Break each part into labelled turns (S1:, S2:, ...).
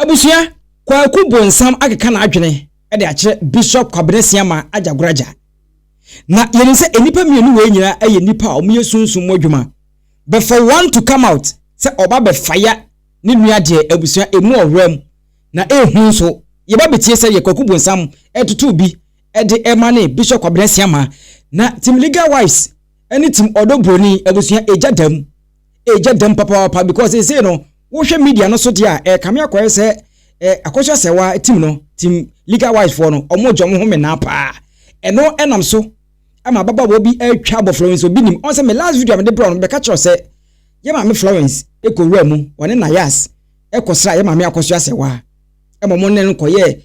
S1: Abusua kwa kubonsam akeka na adwene e de akire Bishop Kwabenesiama Ajagrajah na yeni se enipa mienu we nyina eye nipa a omo yesunsun modwuma but for one to come out se oba be fire ne nua de abusua emu owram na ehun so ye ba betie se ye kwakubonsam etutu bi e de emane Bishop Kwabenesiama na team legal wise any team Odo Bronii Abusua ejadam papa because they say no wo hwe media no so dia kame akoye se Akosua Serwaa team no team legal wise for no omo jom ho me na pa eno enam so ama baba wo bi atwa bo Florence obi nim on say me last video me de brown be catch say ye ma me Florence ekowura mu woni na yas ekosra ye ma me Akosua Serwaa mo nen koye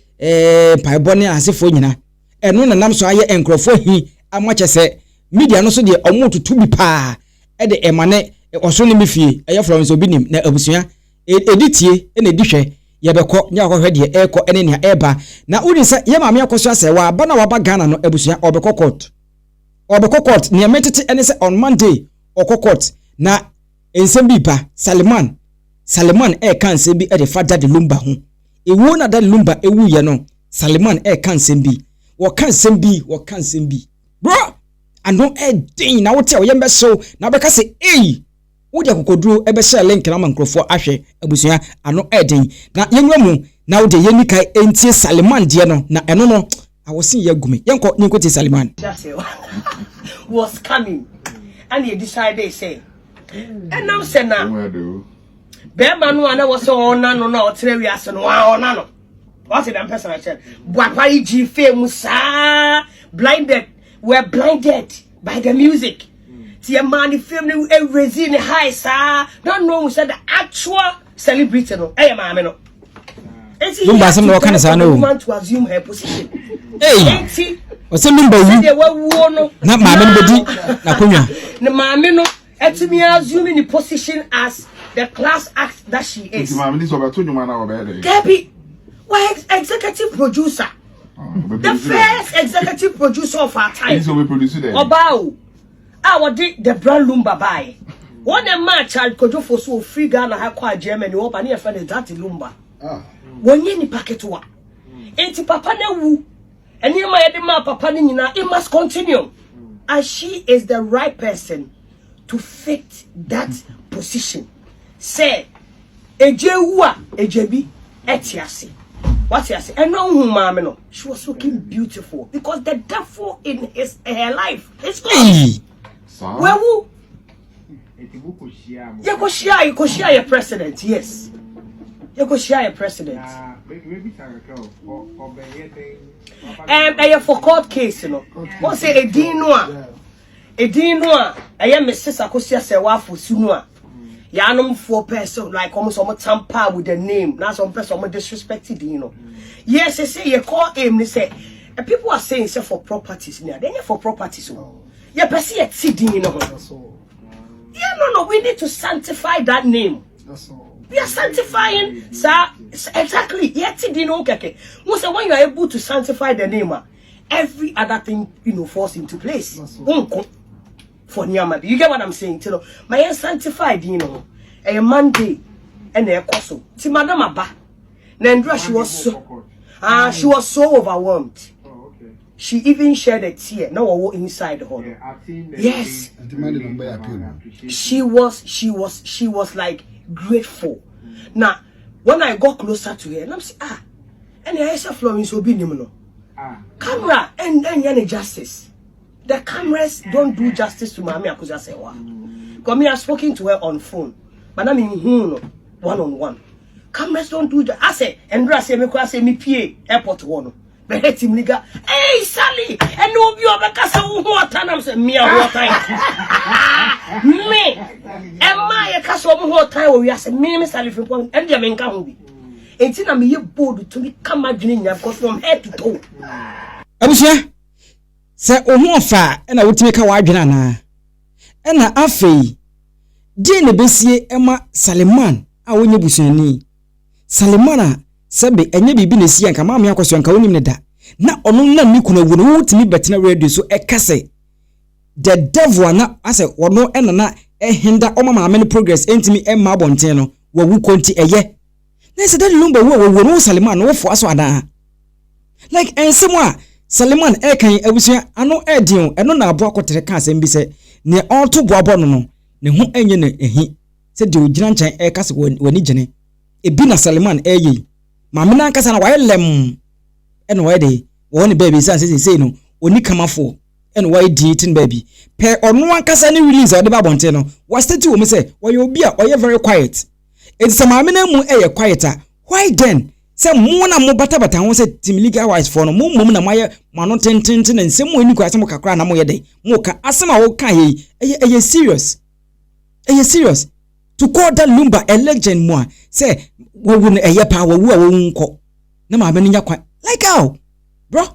S1: paibone asefo nyina eno na nam so aye enkrofo hi amache se media no so de omo tutu bi pa e de emane oso ne mefie eye Florence obi nim na abusua editie na edihwe ye bekọ nya akọhwe de eko ene ne eba na uri se ye ma me Akosua Serwaa ba na waba Ghana no abusua obekọ court ne metete ene se on Monday okọ na ensem bi pa Salman kan nsem bi e de fada de LUMBA ho ewu na da LUMBA ewu ye no Salman kan nsem bi wo kan nsem bi bro ano din na wote oyem be so na be ka se wodi akokoduro ebe share link na mankrofo ahwe abusua ano din na yenwa mu na wode yeni kai entie Salman de no na eno no awosin ye gume yenko tie Salman
S2: was coming and he decided say and now say na be manu ana was ona no na otere wi ase no ona no what the person I said boapa igi famous blinded we're blinded by the music. See a man film everything high sir. Don't know who said the actual celebrity no. Hey mama no.
S1: LUMBA some no kind of
S2: woman to assume her position.
S1: Hey. What's the LUMBA you?
S2: They were no.
S1: Not mama body. Na kunya.
S2: The mama no. Me assuming the position as the class act that she is.
S3: Mama this over 2 man over there.
S2: Debbie, why executive producer? The first executive producer of our time.
S3: So we produce it.
S2: Obao. I did the brand LUMBA buy. One a match I'll go for so free Ghana ha kwa Germany open here for that LUMBA. One ye ni packet wa. Enti papa na wu. Eni ma yede ma papa ni nyina it must continue. As she is the right person to fit that position. Say ejewa ejebi etiase. What's he say? And no woman, no. She was looking beautiful because the devil in her life is gone. Where who? You go share your president, yes. You go share your president. For court case, you know. What say a dinwa? I am Mrs. Akosua Serwaa for Sunua. Yanum 4 person like almost tamper with the name. Now some person disrespected, you know. Yes, they say you call him. They say people are saying say for properties now. Then for properties, yeah, but see a CD, you know. Yeah, no. We need to sanctify that name. That's all. We are sanctifying, sir. Exactly. Yeah, CD, no, okay. Once when you are able to sanctify the name, every other thing falls into place. For Nyama. You get what I'm saying? You know, my sanctified, a Monday and a Koso. See, Madame Abba. Nendra, she was so overwhelmed. Oh, okay. She even shed a tear. No, inside the hall. Yes. She was like grateful. Now, when I got closer to her, and I'm saying, and I said, Florence will be no. Camera and then justice. The cameras don't do justice to Mami Akosua Serwaa. Because me, I've spoken to her on phone. But I mean, one-on-one. Cameras don't do that. I say, and I say, me PA, airport one. But hey, Tim Liga, hey, Sally, and no, you have a castle water. I'm saying, me, water. Me, am I a castle water? We are saying, me, Sally, from point, and the main can It's in a me board to me come imagining I've got from head to toe.
S1: Abusua. Se ohu fa na wotime ka wadwena na na afei die ne besie ema Salman a wonye busuani Salman sebe enye bibi ne sie nka maame Akosua nka wonim ne da na ono na nikuna wo no wotimi betena radio so ekase the devil na ase ono na ehinda oma maame ne progress entimi emma abonten no wo wu konti eye na say that lumba wo no Saliman wo fo aso ada like ensemo Saliman kan abusua ano edin eno na abo akotere ka asem bi se ne onto boabo no ne ho enye na ehi se de ogina nchan kase wani gene ebi na Saliman yi maame na kasa na waye lem eno waye de woni baby say no oni kamafo eno waye di tin baby pe ono ankasa ne release ode ba bonte no was state wo me say waye obi a oye very quiet it's maame na mu quiet why then say mo na mo bata ho say team legal wise for no mo na maye mano tenten na nsem mo ni kwa asem kakra na mo ye dey mo ka asem a wo ka ye eye serious to call that lumba a legend mo say wo wu na eye pa wo wu a wo nko na maame nya kwa like how bro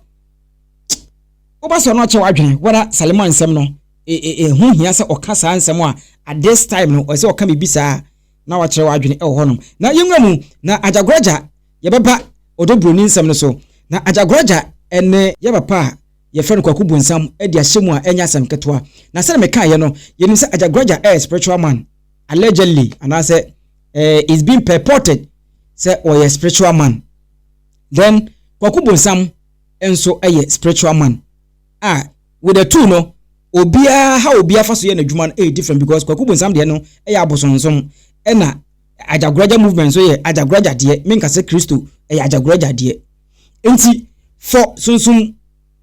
S1: obaso no che wadwen wala Saliman nsem no hu hia say okasa nsem a at this time no o say oka bibisa na wa che wadwen honom na yenwamu na Ajagrajah yebeba Odo Bronii nsem no so na Ajagrajah ene yebapa ye friend kwaku bonsam e dia hyemu a enya asem ketwa na se me kan ye no yenim se Ajagrajah spiritual man allegedly and I say is being purported say or a spiritual man then kwaku bonsam enso spiritual man with the two no obia ha obia fa so ye na dwuma no different because kwaku bonsam de no abosonsom na Ajagrajah movement so ye Ajagrajah de menka se Kristo Ajagrajah de enti for sunsum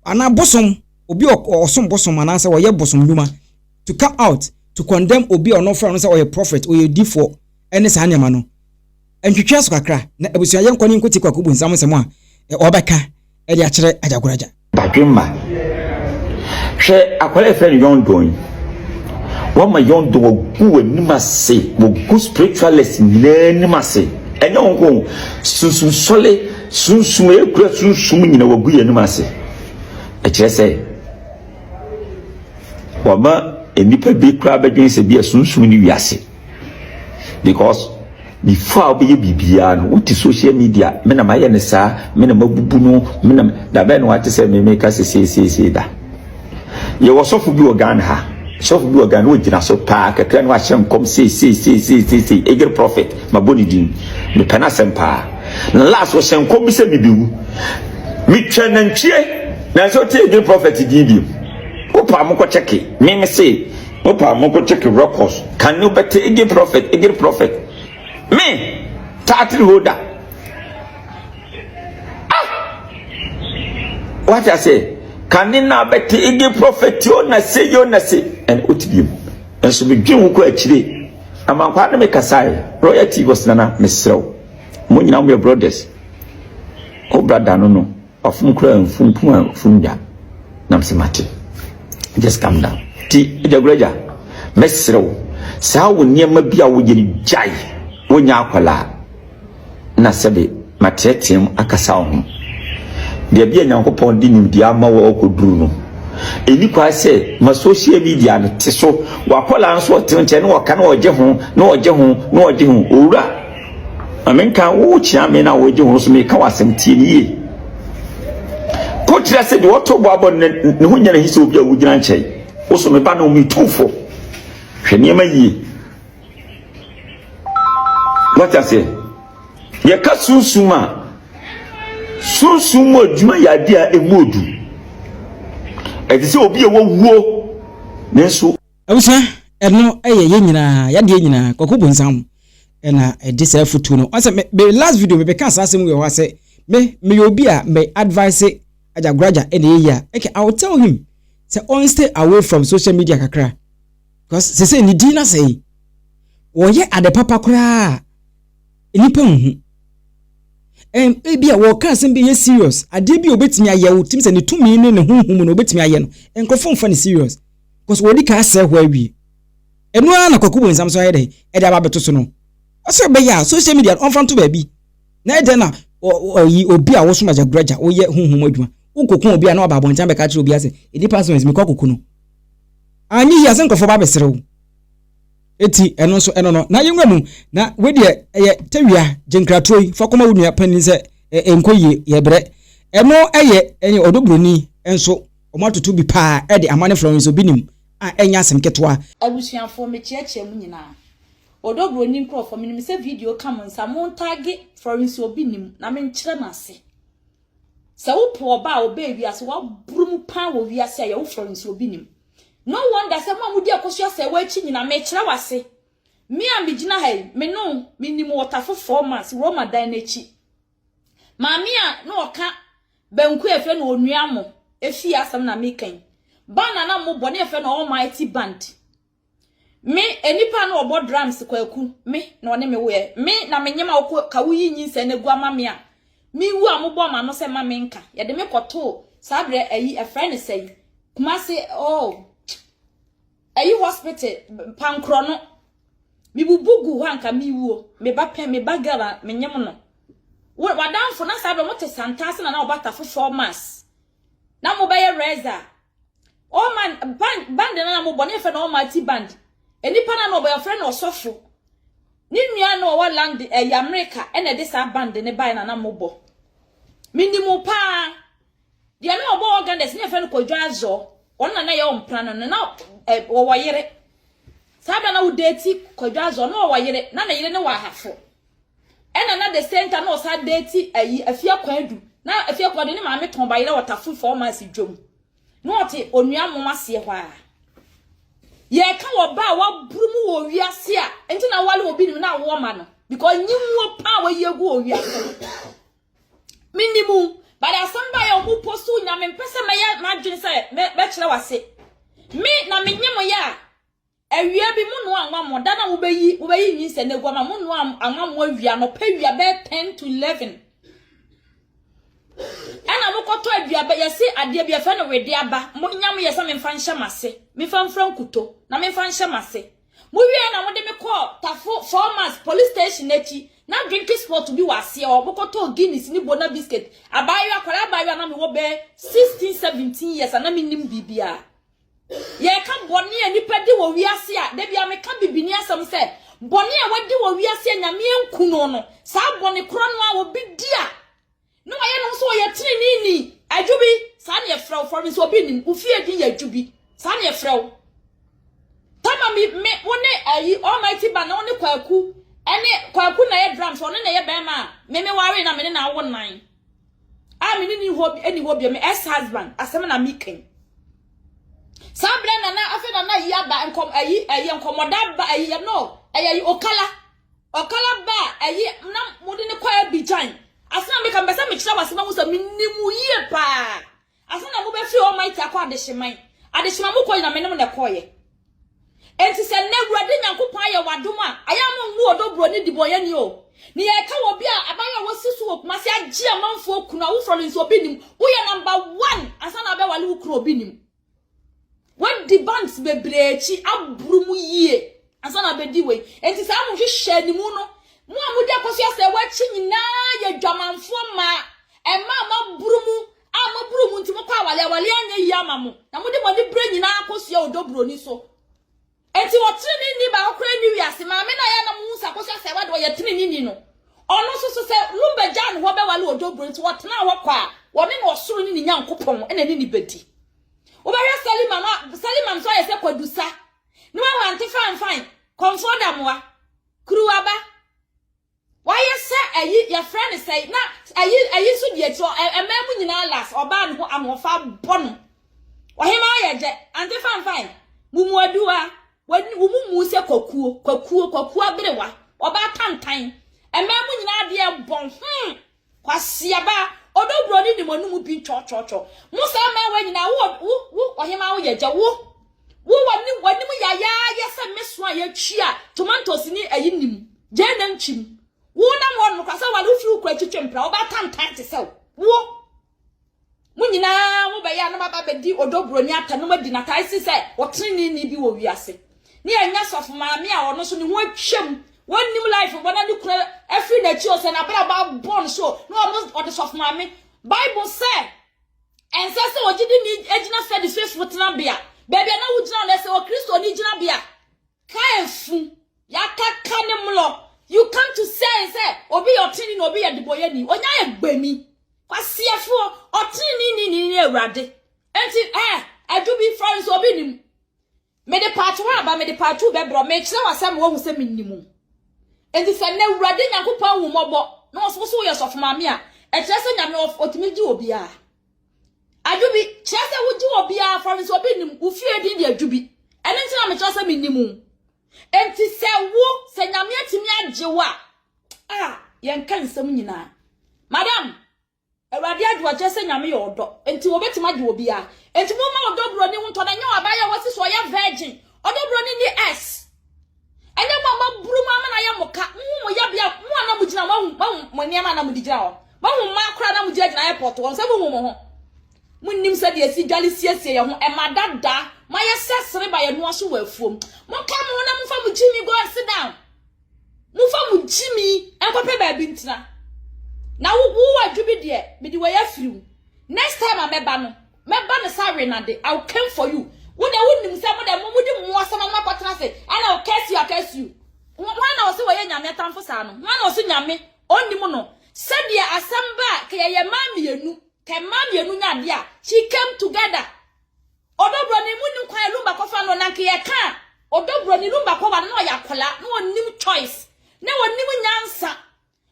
S1: ana bosom obi osom bosom ana say wo ye bosom luma to come out to condemn obi or no friend say or a prophet or a D4 ene sa anema no entwetwe so kakra na abusua ye nkoni nkoti kwaku bonsam nsem a obeka e de akere Ajagrajah
S4: badwemma hwe akwale friend yon don wama yon do gu animase wo gu spiritualist animase enye onko sunsun sole sunsun ekura sunsun nyina wo gu animase e kire se wama enipa bi kura badwen se bi sunsun ni wiase because before be bibia no what social media me na maye ne sa me na mabubu no me na da be no ate se me ka se da ye wo sofu bi organ ha sofu bi organ wo gina so pa kakra no ahye nkom se egre prophet maboni din me pena sempa na last wo senkom bi se bibiwu mi twenantie na so te egre prophet din bi wo pa mo ko check me say wo pa mo ko check records can you bet egre prophet me title holder what I say can na bet igi prophet yo na say and utibim and so be dwun ko akire amankwa na me kasai royalty was nana mesrew mo nyina mo brothers o brother no ofum kura mfumpu fumda nam se mate just calm down ti Ajagrajah mesrew sa wo niam bia wo yiri jai wonya akwala na sebe matetem akasa ho de bia nyankopon di nimdi ama wo okoduru no eni kwa se ma social media no te so wakwala nso tenche no waka na oje ho owura amenka wo chia me na oje ho so me ka wasem tie ni ye ko tira se de woto bo abo ne ho nya na hisi obi a wugina nchei wo so me ba na o mi tufo hwe ma yi what I say ye ka sunsuma djuma ya dia emodu e ti se obi e wo wuo nenso
S1: abusa eno ye nyina ya de nyina kwaku bonsam na e de se futu no ase me last video me be kan asem we ho ase me obi a me advise Ajagrajah ene ye ya okay I will tell him say on stay away from social media kakra because say ni di na say wo ye ade papa kra enipa hu ebia wo kan sem be serious ade bi obetimi aye wo tim se ne tumi ne ne hunhum no obetimi aye no enkofo mfa ne serious because wo di ka ase ho awie enu ana kwaku bonsam so aye de e da ba beto so no ose be ya social media on front to baby na e de na obi a wo so Ajagrajah wo ye hunhum adwuma wo kokun obi a na ba bontan be ka kire obi ase edi person me kwaku no anyi ya se nkofo ba beserew eti eno so eno no na yenwamu na we de tawia jenkratroi fakoma wunua panin se enkoye ye bre eno enye Odo Bronii enso omatoto bi pa de amane from so binim a enya asem ketwa
S5: abusuafo me chiache mu nyina Odo Bronii Nkrofo me say video come on some tag Florence Obinim na me nkyere nase. Se wo po ba wo baby as wo brum pan wo wi ase ya wo Florence Obinim. No wonder say mamudi Akosua Serwaa chi nyina me kyere wase. Me am bigina hai me no minimum water for 4 months Roma dan echi. Mami a no oka banku efe no onuamo efi asam na mekan. Bana na mo bone efe no almighty band. Me enipa no obo drums kwaku me na one me we me na menyema okọ kawuyi nyinse na gu amame a me wu ambo ma no se ma me nka ye de me koto sabre ayi a friend say kuma se oh ayi hospital pankro no mi bubugu hanka mi wuo me ba pen me bagara menyem no wadanfo na sabre mo te santase na obata for 4 months na mo baye reza oh man band na mo bone fe na almighty band enipa na no boy friend osofo ni nua no wa land America ene de sa band ne bai na mo bo minimu pa de na obo organize ne fe no kodwa azo onna na ye ompra no na wo yere sabe na wo date kodwa azo no wo yere na yere ne wa hafo ena na the center no sa date ayi afia kwadu na afia kwadu ne ma me ton ba yere watafu 4 months dwom no oti onua moma se hɔ a ye ka wo ba wa burumu wo wiase a enti na wale obi ni na wo ma no because nyimu pa wa yegu wo wiase minimum but asamba ya obu postu nya me pese ma dwene se be kire wase me na menyemo ya awia bi mu no anwa mo da na wo beyi nyi se na gwa ma mu no anwa mo awia no pa wia be 10 to 11 ana mo koto adua ba yesi ade bia fa no wede aba mo nyam yesa me mfa nhye mase me fa mfran kuto na me mfa nhye mase mo wie na mo de me call tafo 4 months police station echi na drinking spot bi wase o mo koto Guinness ni bona biscuit abayo akwara abayo na me wo be 16 17 years na me nim bibia ye ka boni anipa di wo wiase a de bia me ka bibini asam se boni a wadi wo wiase nyame enku no sa boni kro no a wo bi dia no aye no so ye tiri ni adwubi sa na ye frɛw for so bi nim ufie din ye adwubi sa na ye frɛw tama me woni ayi almighty ba na woni kwaku ene kwaku na ye drums woni na ye bema me ware na me na wo nan a me ni hobi eni hobi me ex husband asem na miken sabre na afi na yi aba enkom ayi enkomoda ba ayi no ayi okala ba ayi na mudi ne kwa bijan asana me kan besa me kira wasema wo so minimu yie pa asana mo be fi almighty akwa adehima mo koyi na menem ne koye enti se negurade nyankopon aye wadom a aya mo nwu Odo Bronii diboye ni o ni ye ka wo bia abanya wo sisu wo kuma se agi amanfo kuna wo Florence Obinim wo ye number 1 asana be wale wo kro Obinim when the bands be brechi abrumu yie asana be di we enti sa mo hwehwe ni mu no mo amudi Akosua Serwaa chi nyina ye dwamanfo ma ma burumu nti mo kwa wale anya yi amamo na modi modi bre nyina Akosua Odo Bronii so enti wo trini ni ba okra ni wiase ma me na ya na mo Akosua Serwaa do ye trini ni no ono so se LUMBA jan ho be wale Odo Bronii nti wo tena ho kwa wo ne no soro ni nyankopon ena ni bedi wo ba ya Salima so ye se kwadusa ni wa ante fine comfort amwa kuruwa ba why say ayi your friend say na ayi so die to ememu nyina last oba no amofa bono ohima ayeje ante fine mumu aduwa mumu se kwakuo aberewa oba tantan ememu nyina de bon kwasia ba Odo Bronii ni monum bi cho musa ma wa nyina wo ohima wo yeje wo wani mu ya se meso a ya twia tomatoes ni ayi nim jena nchim wona mo kwasa wale ufiri kwa chichempra oba tantan te sew wo munyina mo be ya na baba be di Odo Bronii atanu ma di na kai se wotrini ni bi wo wiase ni anya sofu maami a ono so ni ho atwam wonim life bona ni kura every na chi o se na bra ba born so no almost o de sofu maami Bible say en se se ojidi ni ejina fe di faithful tnabia baby na wujina na se o Kristo ni jina bia ka efu ya kaka ne mlo. You come to say obi your tini no obi your diboye ni onya egbemi kwasiefo otini ni ewrade enti adubi Florence Obinim me de part 1 ba me de part 2 be bro me kire wasam wo hu se minnimu enti se na urade Nyankopɔn wu mɔbɔ na so yɛ sɔfo maame a e kyerɛ sɛ nyame otimi gi obi a adwubi kyerɛ sɛ wo gi obi a for so obi nim wo fie din de adwubi ɛne nti na me kyerɛ sɛ mennimu enti se wo se nyame atimi agye wa yen kan nsɛm nyina madam awurade adwo kyerɛ sɛ nyame yɛ ɔdɔ enti wo betima agye obi a enti mo ma Odo Bronii hu ntɔ na nya wa ba ya wasi so yɛ virgin Odo Bronii ni s enya mama buru mama na ya moka mo ya bia mo ana mo gina mo niam na mo digina ho mo ma kra na mo gina airport won se mo ho mo nim se de asi dwale siesie ye ho e madada ma ye sesere ba ye no so wa afuom mo ka mo na mo fa mo jimi go sit down mo fa mo jimi enkope ba bi ntina na wo adwubi de me de wa ya firiw next time ameba no sorry na de I will come for you when I wouldn't say mo de mo asama na kwatra se ana o curse you wan na o se wo ye nyame tamfo sa no wan na o se nyame onnim no said dia asamba ke ye mamienu ke mamienu nya de a she came together Odo Bronii munim kwan LUMBA kofa no na ke ye ka Odo Bronii LUMBA ko wa no ya kola no onnim choice na onnim nyansa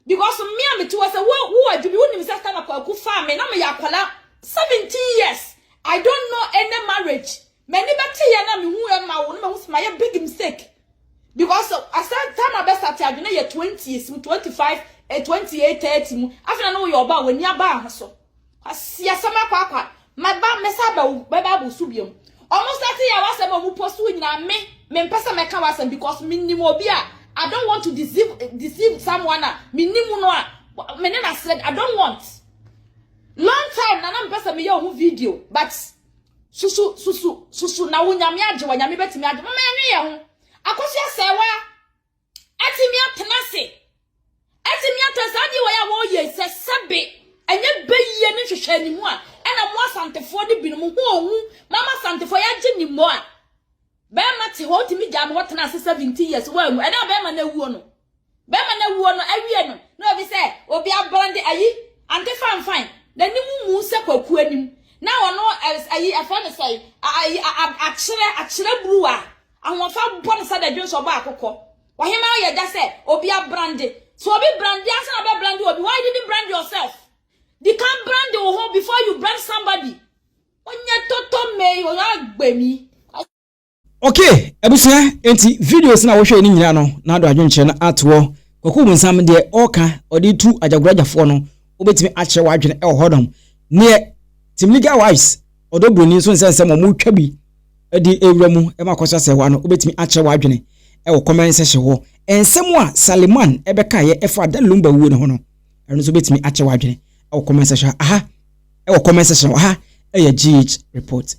S5: because me am to say wo adwubi wonim say stand up ku fa me na me ya kola 17 years I don't know any marriage many better ya na me hu e ma wo no me hu my big mistake because I said time I best start adwene ye 20s 25 28 30 mu afina no yo ba wani aba ha so asia sama kwakwa maba mesa ba bu subiom almost that ya wasem mu post nyina me mpesa me ka wasem because me nim obi a I don't want to deceive someone me nim no a me never said I don't want long time na mpesa me yo video but susu na wo nyame age wa nyame betimi age mama enwe ye ho Akosua Serwaa atimi atenase di wo ya wo ye se sebe enye beyiye ne hwehwe ni mu a ena mo asantefo de bi no mo hu mama asantefo ya gye ni mo a be ma te ho timi gya mo tenase 70 years wa mu ena be ma na wuo no awie no no bi se obi abrande ayi ante fine na ni mu se kwaku anim na wono ayi afane sai ayi akire bruwa ahonfa bon sa da dwonso ba akokọ wahema ye da se obi abrande so obi brande asa na be brande obi why didn't brand yourself you can't brand your home before you brand somebody onye toto me o agbemi
S1: okay ebusia enti videos na wo hwe ni nyina no na do adwenche na atwo koku munsam de oka odi tu ajagrajafo no obetimi ache wadwene e hodom ne timliga wives Odo Bronii so nsense mo twa bi edi ewura mu e Akosua Serwaa no obetimi ache wadwene e wo comment section ho ensem a Saliman ebeka ye efa da LUMBA wuo ne ho no eno so betimi ache wadwene e wo comment section aha e wo comment section aha e ya GH report